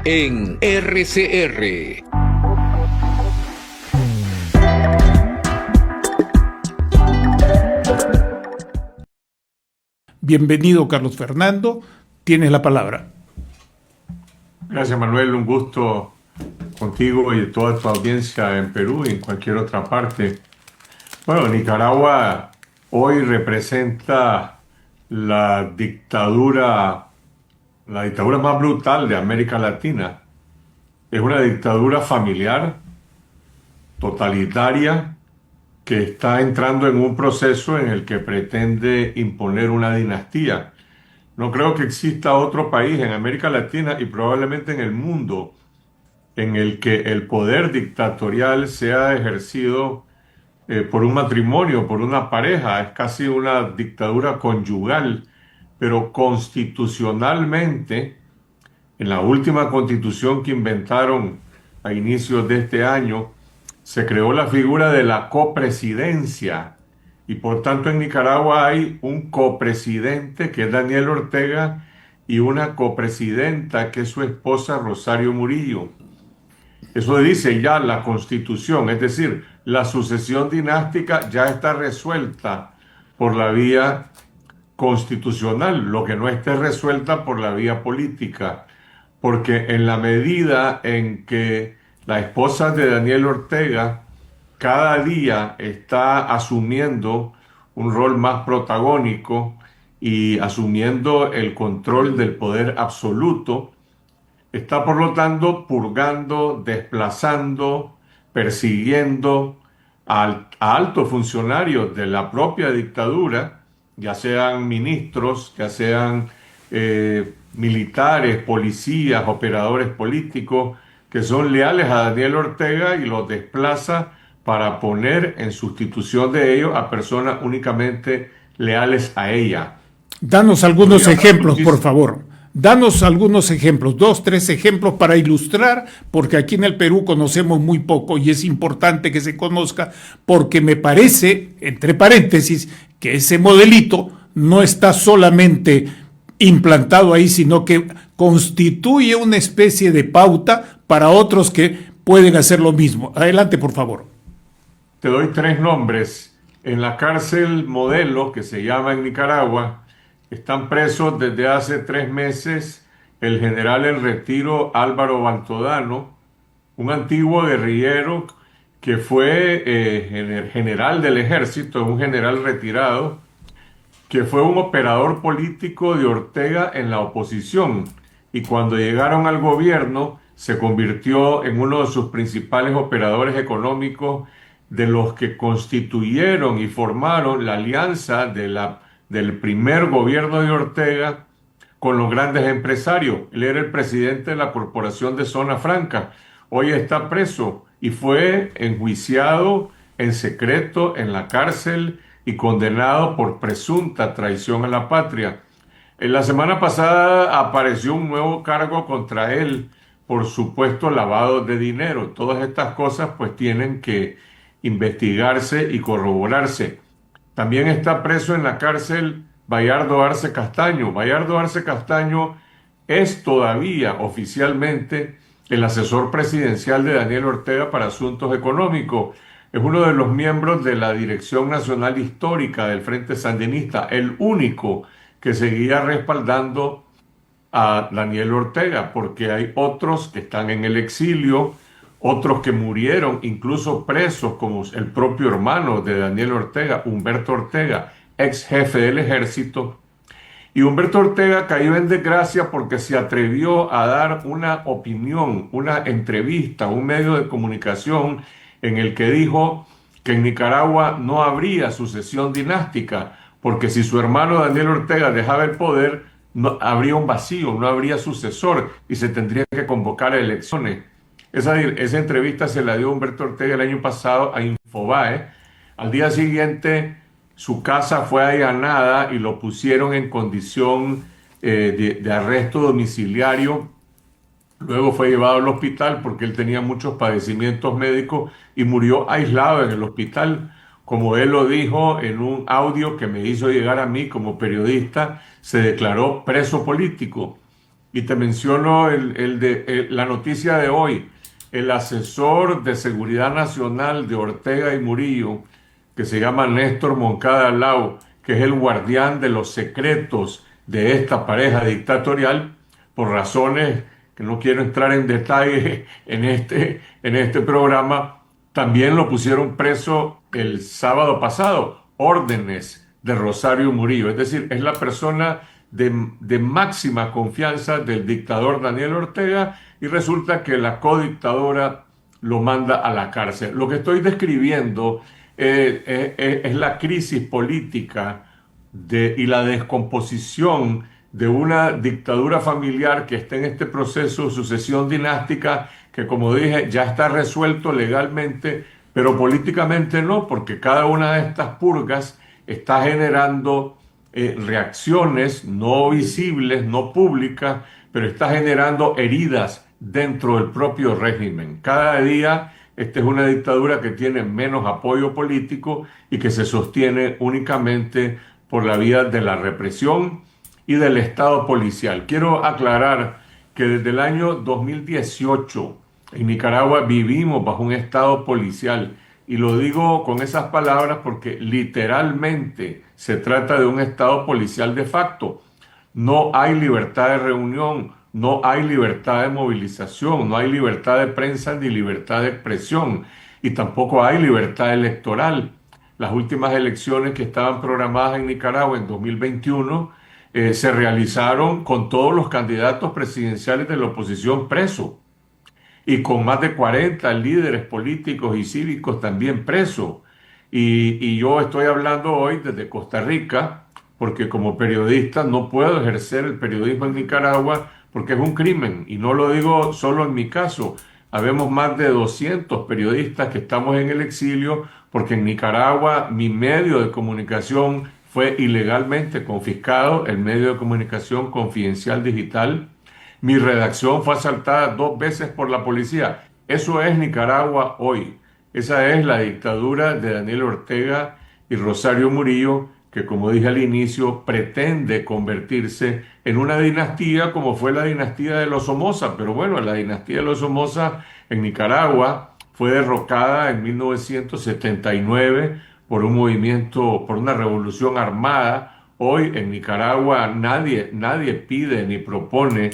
en RCR. Bienvenido, Carlos Fernando. Tienes la palabra. Gracias, Manuel. Un gusto contigo y toda tu audiencia en Perú y en cualquier otra parte. Bueno, Nicaragua hoy representa la dictadura más brutal de América Latina. Es una dictadura familiar, totalitaria, que está entrando en un proceso en el que pretende imponer una dinastía. No creo que exista otro país en América Latina y probablemente en el mundo en el que el poder dictatorial sea ejercido por un matrimonio, por una pareja. Es casi una dictadura conyugal, pero constitucionalmente, en la última constitución que inventaron a inicios de este año, se creó la figura de la copresidencia y por tanto en Nicaragua hay un copresidente que es Daniel Ortega y una copresidenta que es su esposa Rosario Murillo. Eso dice ya la Constitución, es decir, la sucesión dinástica ya está resuelta por la vía constitucional, lo que no esté resuelta por la vía política, porque en la medida en que la esposa de Daniel Ortega cada día está asumiendo un rol más protagónico y asumiendo el control del poder absoluto, está por lo tanto purgando, desplazando, persiguiendo a altos funcionarios de la propia dictadura, ya sean ministros, ya sean militares, policías, operadores políticos, que son leales a Daniel Ortega y los desplaza para poner en sustitución de ellos a personas únicamente leales a ella. Danos algunos ejemplos, por favor. Danos algunos ejemplos, 2, 3 ejemplos para ilustrar, porque aquí en el Perú conocemos muy poco y es importante que se conozca, porque me parece, entre paréntesis, que ese modelito no está solamente implantado ahí, sino que constituye una especie de pauta para otros que pueden hacer lo mismo. Adelante, por favor. Te doy 3 nombres. En la cárcel modelo, que se llama en Nicaragua, están presos desde hace 3 meses el general en retiro Álvaro Baltodano, un antiguo guerrillero que fue general del ejército, un general retirado, que fue un operador político de Ortega en la oposición y cuando llegaron al gobierno se convirtió en uno de sus principales operadores económicos, de los que constituyeron y formaron la alianza del primer gobierno de Ortega con los grandes empresarios. Él era el presidente de la Corporación de Zona Franca. Hoy está preso y fue enjuiciado en secreto en la cárcel y condenado por presunta traición a la patria. En la semana pasada apareció un nuevo cargo contra él por supuesto lavado de dinero. Todas estas cosas pues tienen que investigarse y corroborarse. También está preso en la cárcel Bayardo Arce Castaño. Bayardo Arce Castaño es todavía oficialmente el asesor presidencial de Daniel Ortega para asuntos económicos. Es uno de los miembros de la Dirección Nacional Histórica del Frente Sandinista, el único que seguía respaldando a Daniel Ortega, porque hay otros que están en el exilio, otros que murieron, incluso presos, como el propio hermano de Daniel Ortega, Humberto Ortega, ex jefe del ejército. Y Humberto Ortega cayó en desgracia porque se atrevió a dar una opinión, una entrevista, un medio de comunicación en el que dijo que en Nicaragua no habría sucesión dinástica, porque si su hermano Daniel Ortega dejaba el poder, no, habría un vacío, no habría sucesor y se tendría que convocar a elecciones. Esa entrevista se la dio Humberto Ortega el año pasado a Infobae. Al día siguiente su casa fue allanada y lo pusieron en condición de arresto domiciliario. Luego fue llevado al hospital porque él tenía muchos padecimientos médicos y murió aislado en el hospital. Como él lo dijo en un audio que me hizo llegar a mí como periodista, se declaró preso político. Y te menciono la noticia de hoy. El asesor de seguridad nacional de Ortega y Murillo, que se llama Néstor Moncada Lau, que es el guardián de los secretos de esta pareja dictatorial, por razones que no quiero entrar en detalle en este programa, también lo pusieron preso el sábado pasado, órdenes de Rosario Murillo. Es decir, es la persona de máxima confianza del dictador Daniel Ortega, y resulta que la codictadora lo manda a la cárcel. Lo que estoy describiendo es la crisis política y la descomposición de una dictadura familiar que está en este proceso de sucesión dinástica, que, como dije, ya está resuelto legalmente, pero políticamente no, porque cada una de estas purgas está generando reacciones no visibles, no públicas, pero está generando heridas dentro del propio régimen. Cada día esta es una dictadura que tiene menos apoyo político y que se sostiene únicamente por la vía de la represión y del Estado policial. Quiero aclarar que desde el año 2018 en Nicaragua vivimos bajo un Estado policial, y lo digo con esas palabras porque literalmente se trata de un Estado policial de facto. No hay libertad de reunión, no hay libertad de movilización, no hay libertad de prensa ni libertad de expresión, y tampoco hay libertad electoral. Las últimas elecciones que estaban programadas en Nicaragua en 2021 se realizaron con todos los candidatos presidenciales de la oposición presos, y con más de 40 líderes políticos y cívicos también presos. Y yo estoy hablando hoy desde Costa Rica, porque como periodista no puedo ejercer el periodismo en Nicaragua porque es un crimen, y no lo digo solo en mi caso. Habemos más de 200 periodistas que estamos en el exilio porque en Nicaragua mi medio de comunicación fue ilegalmente confiscado, el medio de comunicación Confidencial Digital. Mi redacción fue asaltada 2 veces por la policía. Eso es Nicaragua hoy. Esa es la dictadura de Daniel Ortega y Rosario Murillo, que, como dije al inicio, pretende convertirse en una dinastía como fue la dinastía de los Somoza. Pero bueno, la dinastía de los Somoza en Nicaragua fue derrocada en 1979 por un movimiento, por una revolución armada. Hoy en Nicaragua nadie pide ni propone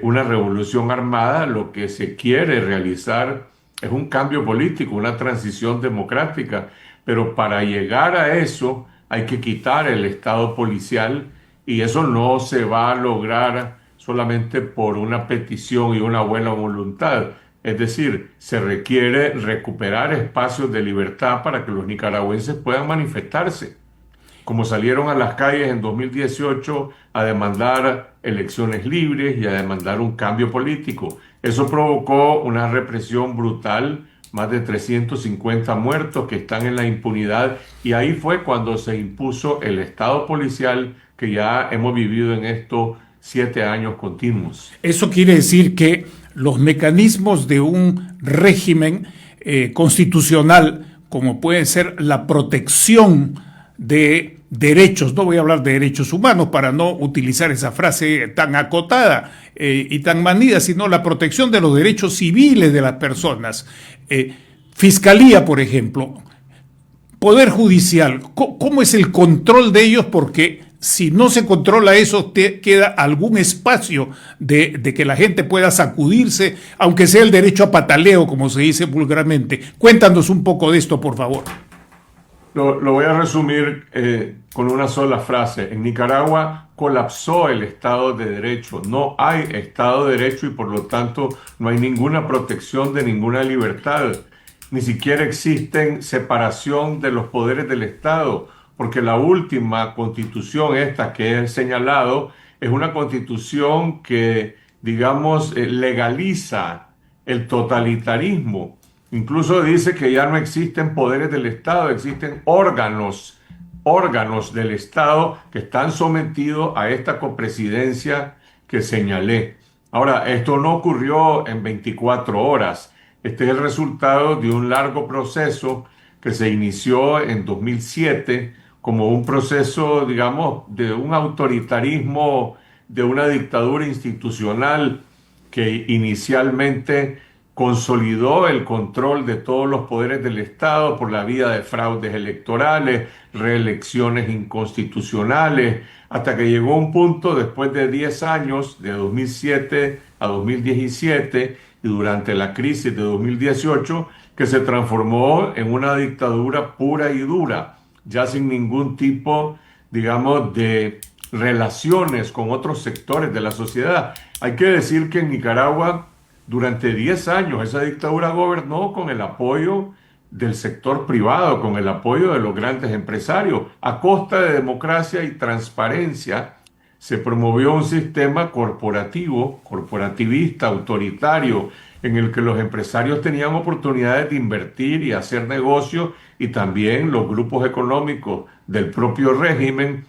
una revolución armada. Lo que se quiere realizar es un cambio político, una transición democrática, pero para llegar a eso hay que quitar el Estado policial, y eso no se va a lograr solamente por una petición y una buena voluntad. Es decir, se requiere recuperar espacios de libertad para que los nicaragüenses puedan manifestarse, como salieron a las calles en 2018 a demandar elecciones libres y a demandar un cambio político. Eso provocó una represión brutal, más de 350 muertos que están en la impunidad, y ahí fue cuando se impuso el Estado policial que ya hemos vivido en estos 7 años continuos. Eso quiere decir que los mecanismos de un régimen constitucional, como puede ser la protección de derechos, no voy a hablar de derechos humanos para no utilizar esa frase tan acotada y tan manida, sino la protección de los derechos civiles de las personas. Fiscalía, por ejemplo, Poder Judicial, ¿cómo es el control de ellos? Porque si no se controla eso, queda algún espacio de que la gente pueda sacudirse, aunque sea el derecho a pataleo, como se dice vulgarmente. Cuéntanos un poco de esto, por favor. Lo voy a resumir con una sola frase. En Nicaragua colapsó el Estado de Derecho. No hay Estado de Derecho y por lo tanto no hay ninguna protección de ninguna libertad. Ni siquiera existen separación de los poderes del Estado, porque la última constitución esta que he señalado es una constitución que, digamos, legaliza el totalitarismo. Incluso dice que ya no existen poderes del Estado, existen órganos del Estado que están sometidos a esta copresidencia que señalé. Ahora, esto no ocurrió en 24 horas. Este es el resultado de un largo proceso que se inició en 2007 como un proceso, digamos, de un autoritarismo de una dictadura institucional que inicialmente consolidó el control de todos los poderes del Estado por la vía de fraudes electorales, reelecciones inconstitucionales, hasta que llegó un punto después de 10 años, de 2007 a 2017, y durante la crisis de 2018, que se transformó en una dictadura pura y dura, ya sin ningún tipo, digamos, de relaciones con otros sectores de la sociedad. Hay que decir que en Nicaragua, durante 10 años, esa dictadura gobernó con el apoyo del sector privado, con el apoyo de los grandes empresarios. A costa de democracia y transparencia, se promovió un sistema corporativista, autoritario, en el que los empresarios tenían oportunidades de invertir y hacer negocios, y también los grupos económicos del propio régimen,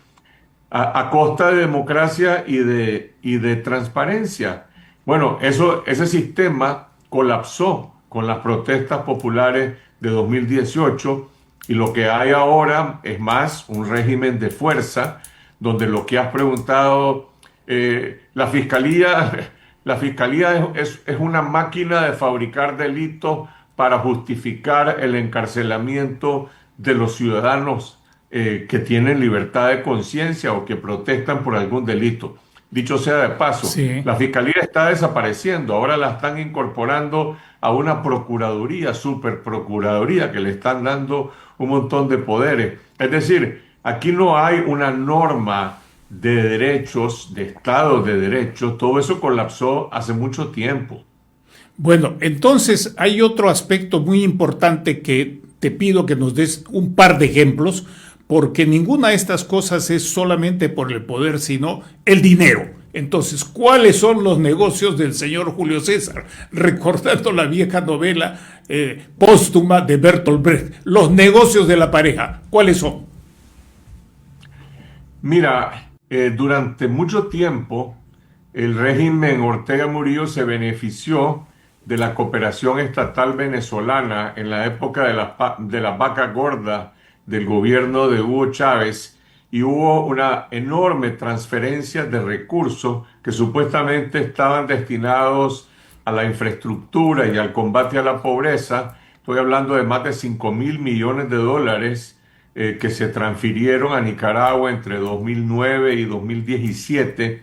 a costa de democracia y de transparencia. Bueno, ese sistema colapsó con las protestas populares de 2018, y lo que hay ahora es más un régimen de fuerza, donde lo que has preguntado, la fiscalía es una máquina de fabricar delitos para justificar el encarcelamiento de los ciudadanos que tienen libertad de conciencia o que protestan por algún delito. Dicho sea de paso, Sí. la fiscalía está desapareciendo, ahora la están incorporando a una procuraduría, superprocuraduría, que le están dando un montón de poderes. Es decir, aquí no hay una norma de derechos, de Estado de Derecho, todo eso colapsó hace mucho tiempo. Bueno, entonces hay otro aspecto muy importante que te pido que nos des un par de ejemplos, porque ninguna de estas cosas es solamente por el poder, sino el dinero. Entonces, ¿cuáles son los negocios del señor Julio César? Recordando la vieja novela póstuma de Bertolt Brecht, los negocios de la pareja, ¿cuáles son? Mira, durante mucho tiempo el régimen Ortega Murillo se benefició de la cooperación estatal venezolana en la época de la vaca gorda del gobierno de Hugo Chávez, y hubo una enorme transferencia de recursos que supuestamente estaban destinados a la infraestructura y al combate a la pobreza. Estoy hablando de más de 5.000 millones de dólares que se transfirieron a Nicaragua entre 2009 y 2017,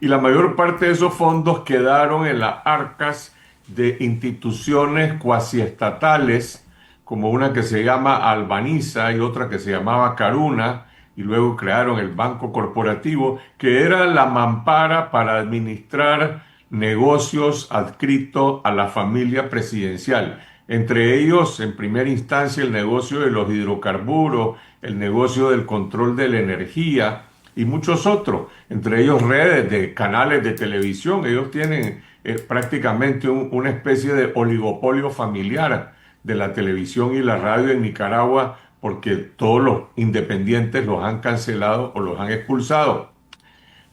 y la mayor parte de esos fondos quedaron en las arcas de instituciones cuasiestatales, como una que se llama Albaniza y otra que se llamaba Caruna, y luego crearon el Banco Corporativo, que era la mampara para administrar negocios adscritos a la familia presidencial. Entre ellos, en primera instancia, el negocio de los hidrocarburos, el negocio del control de la energía y muchos otros, entre ellos redes de canales de televisión. Ellos tienen prácticamente una especie de oligopolio familiar de la televisión y la radio en Nicaragua, porque todos los independientes los han cancelado o los han expulsado.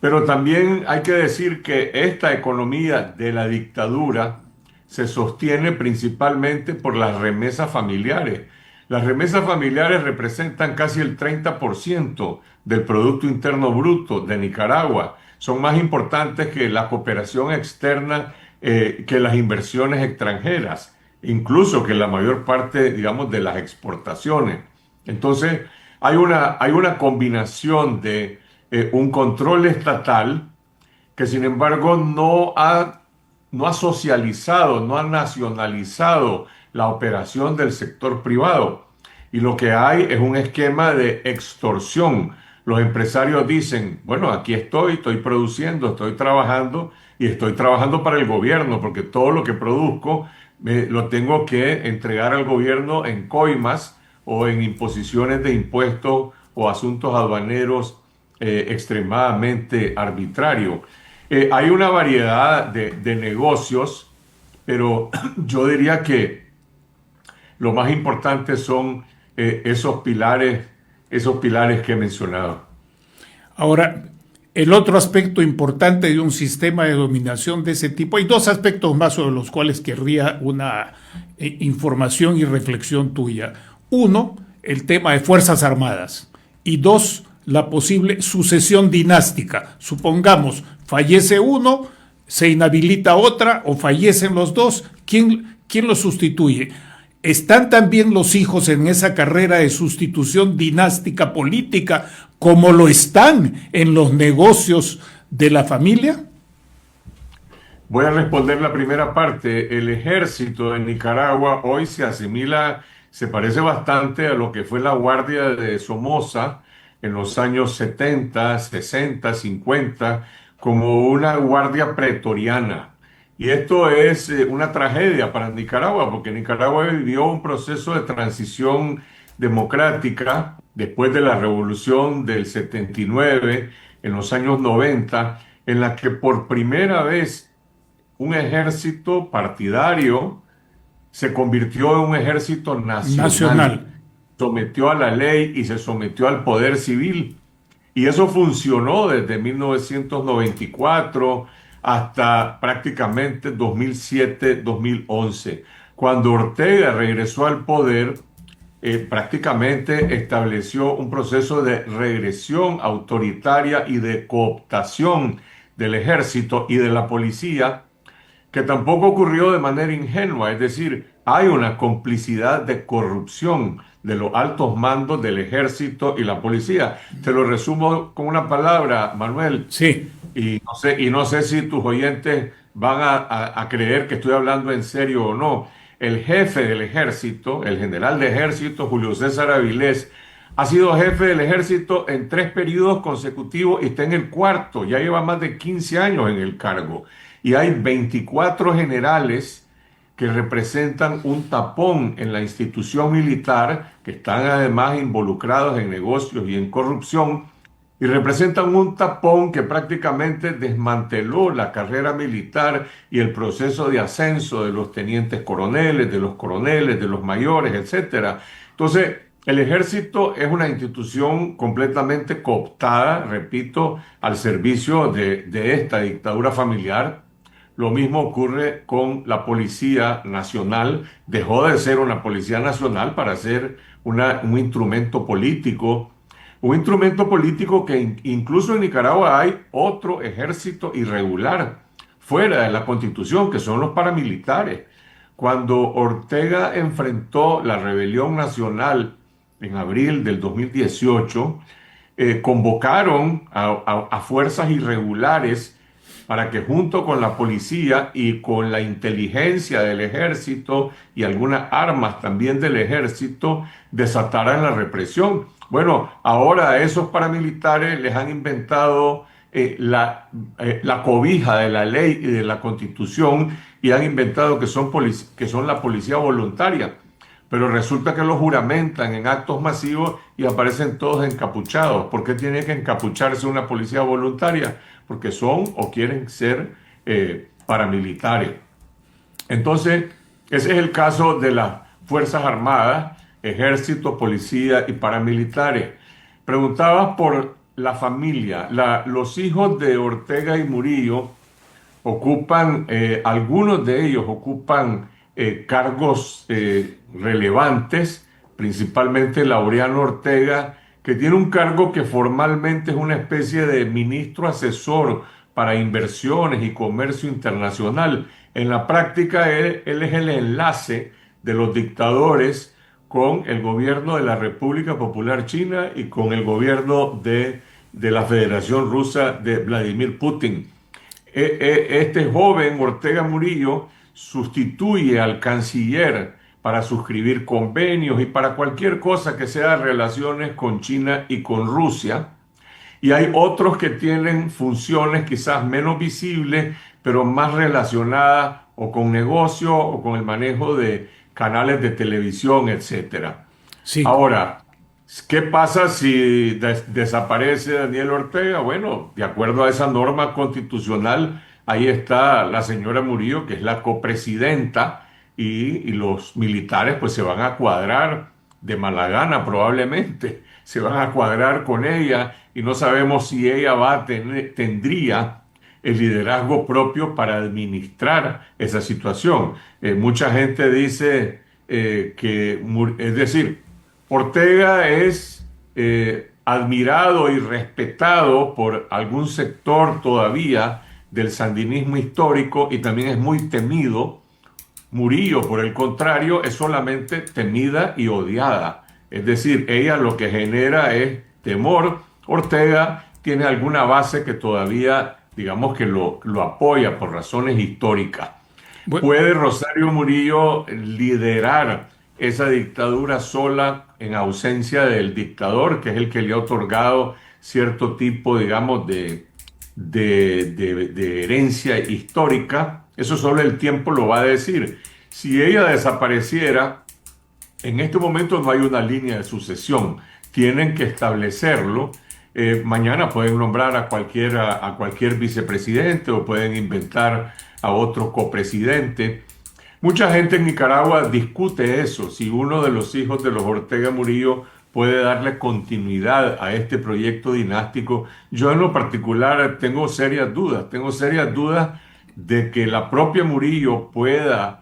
Pero también hay que decir que esta economía de la dictadura se sostiene principalmente por las remesas familiares. Las remesas familiares representan casi el 30% del Producto Interno Bruto de Nicaragua. Son más importantes que la cooperación externa, que las inversiones extranjeras, incluso que la mayor parte, digamos, de las exportaciones. Entonces, hay una combinación de un control estatal que, sin embargo, no ha socializado, no ha nacionalizado la operación del sector privado. Y lo que hay es un esquema de extorsión. Los empresarios dicen, bueno, aquí estoy produciendo, estoy trabajando, y estoy trabajando para el gobierno, porque todo lo que produzco lo tengo que entregar al gobierno en coimas o en imposiciones de impuestos o asuntos aduaneros extremadamente arbitrarios. Hay una variedad de negocios, pero yo diría que lo más importante son esos pilares que he mencionado. Ahora, el otro aspecto importante de un sistema de dominación de ese tipo, hay dos aspectos más sobre los cuales querría una información y reflexión tuya. Uno, el tema de Fuerzas Armadas. Y dos, la posible sucesión dinástica. Supongamos Fallece uno, se inhabilita otra o fallecen los dos. ¿Quién lo sustituye? ¿Están también los hijos en esa carrera de sustitución dinástica política como lo están en los negocios de la familia? Voy a responder la primera parte. El ejército de Nicaragua hoy se asimila, se parece bastante a lo que fue la Guardia de Somoza en los años 70, 60, 50, como una guardia pretoriana. Y esto es una tragedia para Nicaragua, porque Nicaragua vivió un proceso de transición democrática después de la revolución del 79, en los años 90, en la que por primera vez un ejército partidario se convirtió en un ejército nacional. Sometió a la ley y se sometió al poder civil. Y eso funcionó desde 1994 hasta prácticamente 2007-2011. Cuando Ortega regresó al poder, prácticamente estableció un proceso de regresión autoritaria y de cooptación del ejército y de la policía, que tampoco ocurrió de manera ingenua, es decir, hay una complicidad de corrupción de los altos mandos del ejército y la policía. Te lo resumo con una palabra, Manuel. Sí. Y no sé si tus oyentes van a creer que estoy hablando en serio o no. El jefe del ejército, el general de ejército, Julio César Avilés, ha sido jefe del ejército en 3 periodos consecutivos y está en el cuarto. Ya lleva más de 15 años en el cargo. Y hay 24 generales que representan un tapón en la institución militar, que están además involucrados en negocios y en corrupción, y representan un tapón que prácticamente desmanteló la carrera militar y el proceso de ascenso de los tenientes coroneles, de los mayores, etc. Entonces, el ejército es una institución completamente cooptada, repito, al servicio de esta dictadura familiar. Lo mismo ocurre con la Policía Nacional. Dejó de ser una Policía Nacional para ser un instrumento político. Un instrumento político que incluso en Nicaragua hay otro ejército irregular fuera de la Constitución, que son los paramilitares. Cuando Ortega enfrentó la rebelión nacional en abril del 2018, convocaron a fuerzas irregulares para que junto con la policía y con la inteligencia del ejército y algunas armas también del ejército desataran la represión. Bueno, ahora a esos paramilitares les han inventado la cobija de la ley y de la Constitución y han inventado que son la policía voluntaria. Pero resulta que los juramentan en actos masivos y aparecen todos encapuchados. ¿Por qué tiene que encapucharse una policía voluntaria? Porque son o quieren ser paramilitares. Entonces, ese es el caso de las Fuerzas Armadas, Ejército, Policía y paramilitares. Preguntabas por la familia. Los hijos de Ortega y Murillo ocupan, algunos de ellos ocupan cargos relevantes, principalmente Laureano Ortega, que tiene un cargo que formalmente es una especie de ministro asesor para inversiones y comercio internacional. En la práctica, él es el enlace de los dictadores con el gobierno de la República Popular China y con el gobierno de la Federación Rusa de Vladimir Putin. Este joven Ortega Murillo sustituye al canciller para suscribir convenios y para cualquier cosa que sea relaciones con China y con Rusia. Y hay otros que tienen funciones quizás menos visibles, pero más relacionadas o con negocio o con el manejo de canales de televisión, etc. Sí. Ahora, ¿qué pasa si desaparece Daniel Ortega? Bueno, de acuerdo a esa norma constitucional, ahí está la señora Murillo, que es la copresidenta, y los militares pues se van a cuadrar de mala gana probablemente, se van a cuadrar con ella y no sabemos si ella tendría el liderazgo propio para administrar esa situación. Mucha gente dice es decir, Ortega es admirado y respetado por algún sector todavía del sandinismo histórico y también es muy temido. Murillo, por el contrario, es solamente temida y odiada. Es decir, ella lo que genera es temor. Ortega tiene alguna base que todavía, digamos que lo apoya por razones históricas. Bueno, ¿Puede Rosario Murillo liderar esa dictadura sola en ausencia del dictador, que es el que le ha otorgado cierto tipo, digamos, de herencia histórica? Eso solo el tiempo lo va a decir. Si ella desapareciera, en este momento no hay una línea de sucesión. Tienen que establecerlo. Mañana pueden nombrar a cualquier vicepresidente o pueden inventar a otro copresidente. Mucha gente en Nicaragua discute eso, si uno de los hijos de los Ortega Murillo puede darle continuidad a este proyecto dinástico. Yo en lo particular tengo serias dudas de que la propia Murillo pueda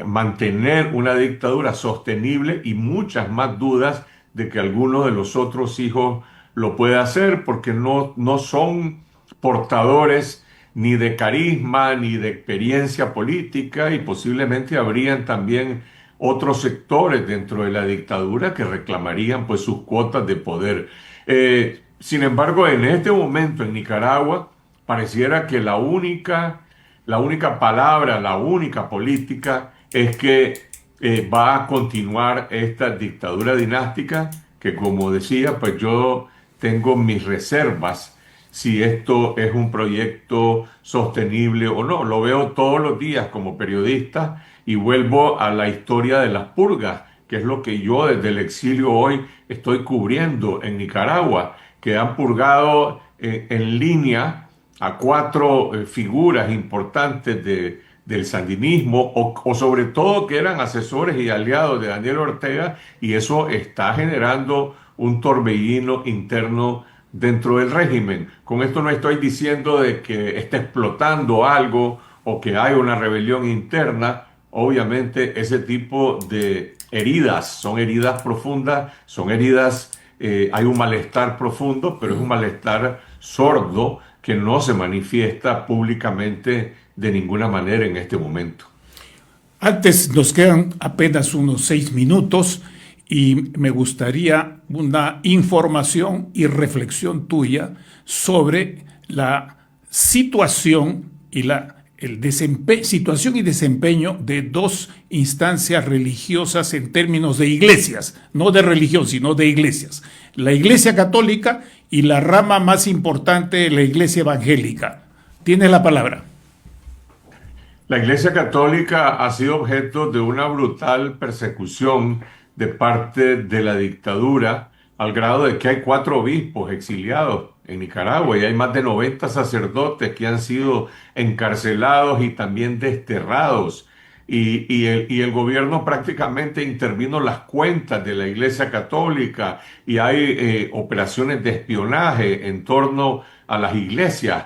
mantener una dictadura sostenible y muchas más dudas de que alguno de los otros hijos lo pueda hacer porque no son portadores ni de carisma ni de experiencia política y posiblemente habrían también otros sectores dentro de la dictadura que reclamarían pues sus cuotas de poder. Sin embargo, en este momento en Nicaragua pareciera que la única palabra, la única política es que va a continuar esta dictadura dinástica que, como decía, pues yo tengo mis reservas si esto es un proyecto sostenible o no. Lo veo todos los días como periodista y vuelvo a la historia de las purgas, que es lo que yo desde el exilio hoy estoy cubriendo en Nicaragua, que han purgado en línea a cuatro figuras importantes del sandinismo o sobre todo que eran asesores y aliados de Daniel Ortega, y eso está generando un torbellino interno dentro del régimen. Con esto no estoy diciendo de que esté explotando algo o que hay una rebelión interna. Obviamente ese tipo de heridas son heridas profundas, son heridas, hay un malestar profundo, pero es un malestar sordo que no se manifiesta públicamente de ninguna manera en este momento. antes nos quedan apenas unos 6 minutos y me gustaría una información y reflexión tuya sobre la situación y situación y desempeño de dos instancias religiosas en términos de iglesias, no de religión, sino de iglesias. La Iglesia Católica y la rama más importante, la Iglesia Evangélica. Tienes la palabra. La Iglesia Católica ha sido objeto de una brutal persecución de parte de la dictadura, al grado de que hay 4 obispos exiliados en Nicaragua y hay más de 90 sacerdotes que han sido encarcelados y también desterrados. Y el gobierno prácticamente intervino las cuentas de la Iglesia Católica y hay operaciones de espionaje en torno a las iglesias.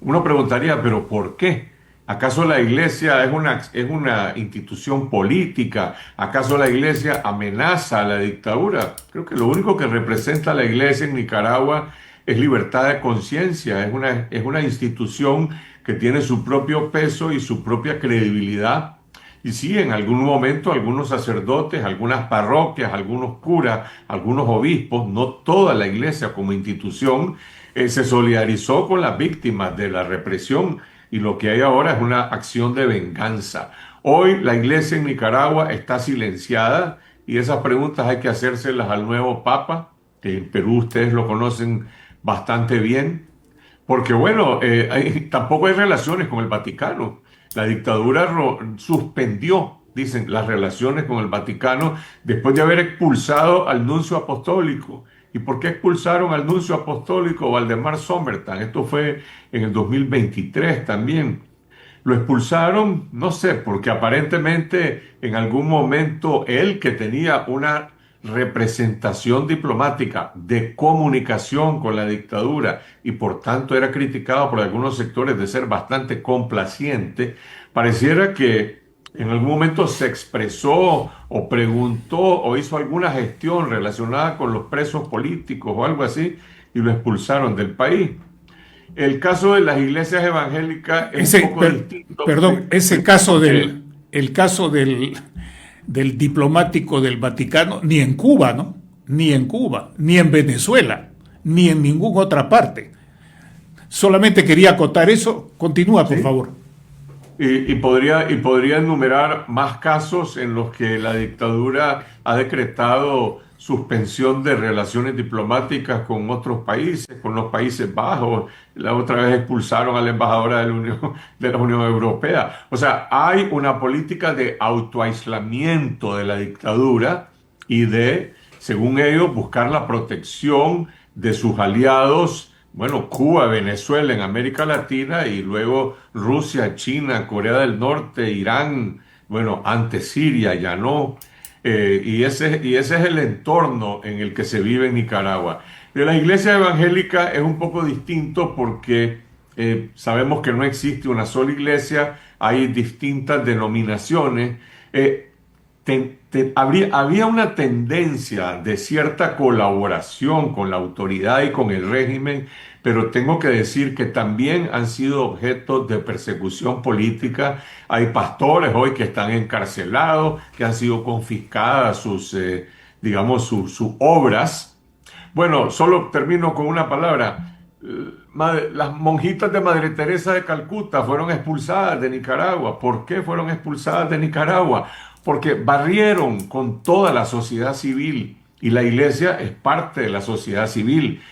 Uno preguntaría, ¿pero por qué? ¿Acaso la iglesia es una institución política? ¿Acaso la iglesia amenaza a la dictadura? Creo que lo único que representa la iglesia en Nicaragua es libertad de conciencia. Es una institución que tiene su propio peso y su propia credibilidad. Y sí, en algún momento algunos sacerdotes, algunas parroquias, algunos curas, algunos obispos, no toda la iglesia como institución, se solidarizó con las víctimas de la represión. Y lo que hay ahora es una acción de venganza. Hoy la iglesia en Nicaragua está silenciada y esas preguntas hay que hacérselas al nuevo Papa, que en Perú ustedes lo conocen bastante bien, porque bueno, tampoco hay relaciones con el Vaticano. La dictadura suspendió, dicen, las relaciones con el Vaticano después de haber expulsado al nuncio apostólico. ¿Y por qué expulsaron al nuncio apostólico Valdemar Sommertan? Esto fue en el 2023 también. Lo expulsaron, no sé, porque aparentemente en algún momento él, que tenía una representación diplomática de comunicación con la dictadura y por tanto era criticado por algunos sectores de ser bastante complaciente, pareciera que en algún momento se expresó o preguntó o hizo alguna gestión relacionada con los presos políticos o algo así y lo expulsaron del país. El caso de las iglesias evangélicas es un poco distinto. Perdón, ese caso el caso del diplomático del Vaticano, ni en Cuba, ¿no? Ni en Cuba, ni en Venezuela, ni en ninguna otra parte. Solamente quería acotar eso. Continúa, por favor. Y podría enumerar más casos en los que la dictadura ha decretado suspensión de relaciones diplomáticas con otros países, con los Países Bajos. La otra vez expulsaron a la embajadora de la Unión Europea. O sea, hay una política de autoaislamiento de la dictadura y de, según ellos, buscar la protección de sus aliados. Bueno, Cuba, Venezuela en América Latina y luego Rusia, China, Corea del Norte, Irán, bueno, antes Siria, ya no. Y ese es el entorno en el que se vive en Nicaragua. De la iglesia evangélica es un poco distinto porque sabemos que no existe una sola iglesia, hay distintas denominaciones. Había una tendencia de cierta colaboración con la autoridad y con el régimen, pero tengo que decir que también han sido objeto de persecución política. Hay pastores hoy que están encarcelados, que han sido confiscadas sus obras. Bueno, solo termino con una palabra. Las monjitas de Madre Teresa de Calcuta fueron expulsadas de Nicaragua. ¿Por qué fueron expulsadas de Nicaragua? Porque barrieron con toda la sociedad civil y la iglesia es parte de la sociedad civil.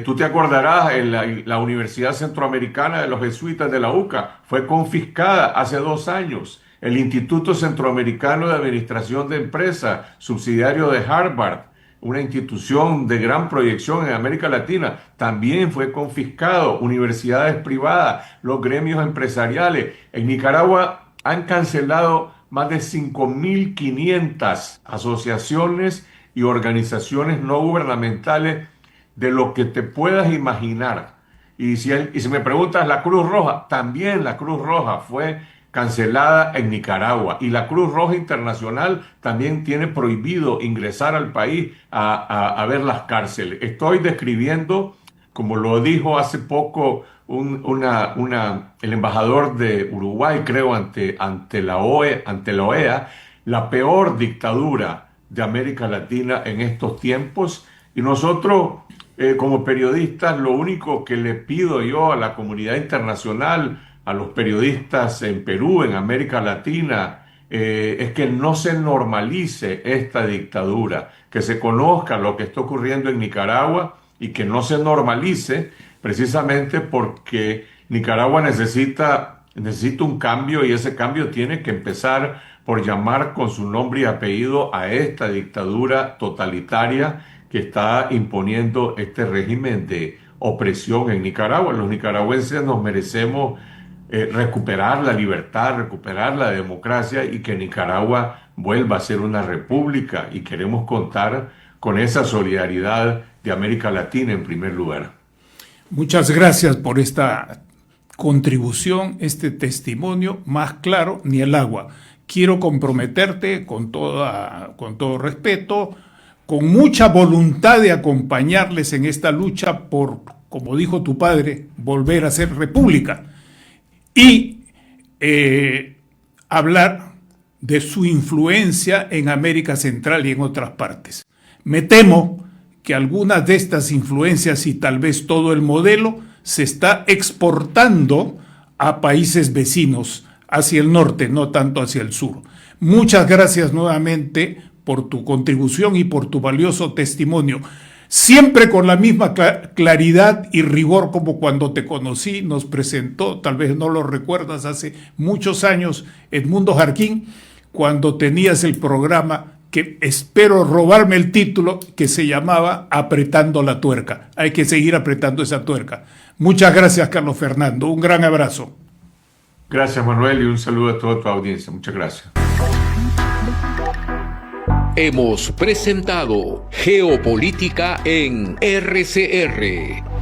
Tú te acordarás, la Universidad Centroamericana de los Jesuitas de la UCA fue confiscada hace 2 años. El Instituto Centroamericano de Administración de Empresas, subsidiario de Harvard, una institución de gran proyección en América Latina, también fue confiscado. Universidades privadas, los gremios empresariales. En Nicaragua han cancelado más de 5.500 asociaciones y organizaciones no gubernamentales de lo que te puedas imaginar. Y si me preguntas, la Cruz Roja, también la Cruz Roja fue cancelada en Nicaragua. Y la Cruz Roja Internacional también tiene prohibido ingresar al país a ver las cárceles. Estoy describiendo, como lo dijo hace poco el embajador de Uruguay, creo, ante la OEA, la peor dictadura de América Latina en estos tiempos. Y nosotros, como periodistas, lo único que le pido yo a la comunidad internacional, a los periodistas en Perú, en América Latina, es que no se normalice esta dictadura, que se conozca lo que está ocurriendo en Nicaragua y que no se normalice, precisamente porque Nicaragua necesita un cambio, y ese cambio tiene que empezar por llamar con su nombre y apellido a esta dictadura totalitaria que está imponiendo este régimen de opresión en Nicaragua. Los nicaragüenses nos merecemos recuperar la libertad, recuperar la democracia y que Nicaragua vuelva a ser una república, y queremos contar con esa solidaridad de América Latina en primer lugar. Muchas gracias por esta contribución, este testimonio más claro ni el agua. Quiero comprometerte con todo respeto, con mucha voluntad de acompañarles en esta lucha por, como dijo tu padre, volver a ser república y hablar de su influencia en América Central y en otras partes. Me temo que algunas de estas influencias y tal vez todo el modelo se está exportando a países vecinos, hacia el norte, no tanto hacia el sur. Muchas gracias nuevamente por tu contribución y por tu valioso testimonio. Siempre con la misma claridad y rigor como cuando te conocí, nos presentó, tal vez no lo recuerdas, hace muchos años, Edmundo Jarquín, cuando tenías el programa que espero robarme el título, que se llamaba Apretando la Tuerca. Hay que seguir apretando esa tuerca. Muchas gracias, Carlos Fernando. Un gran abrazo. Gracias, Manuel, y un saludo a toda tu audiencia. Muchas gracias. Hemos presentado Geopolítica en RCR.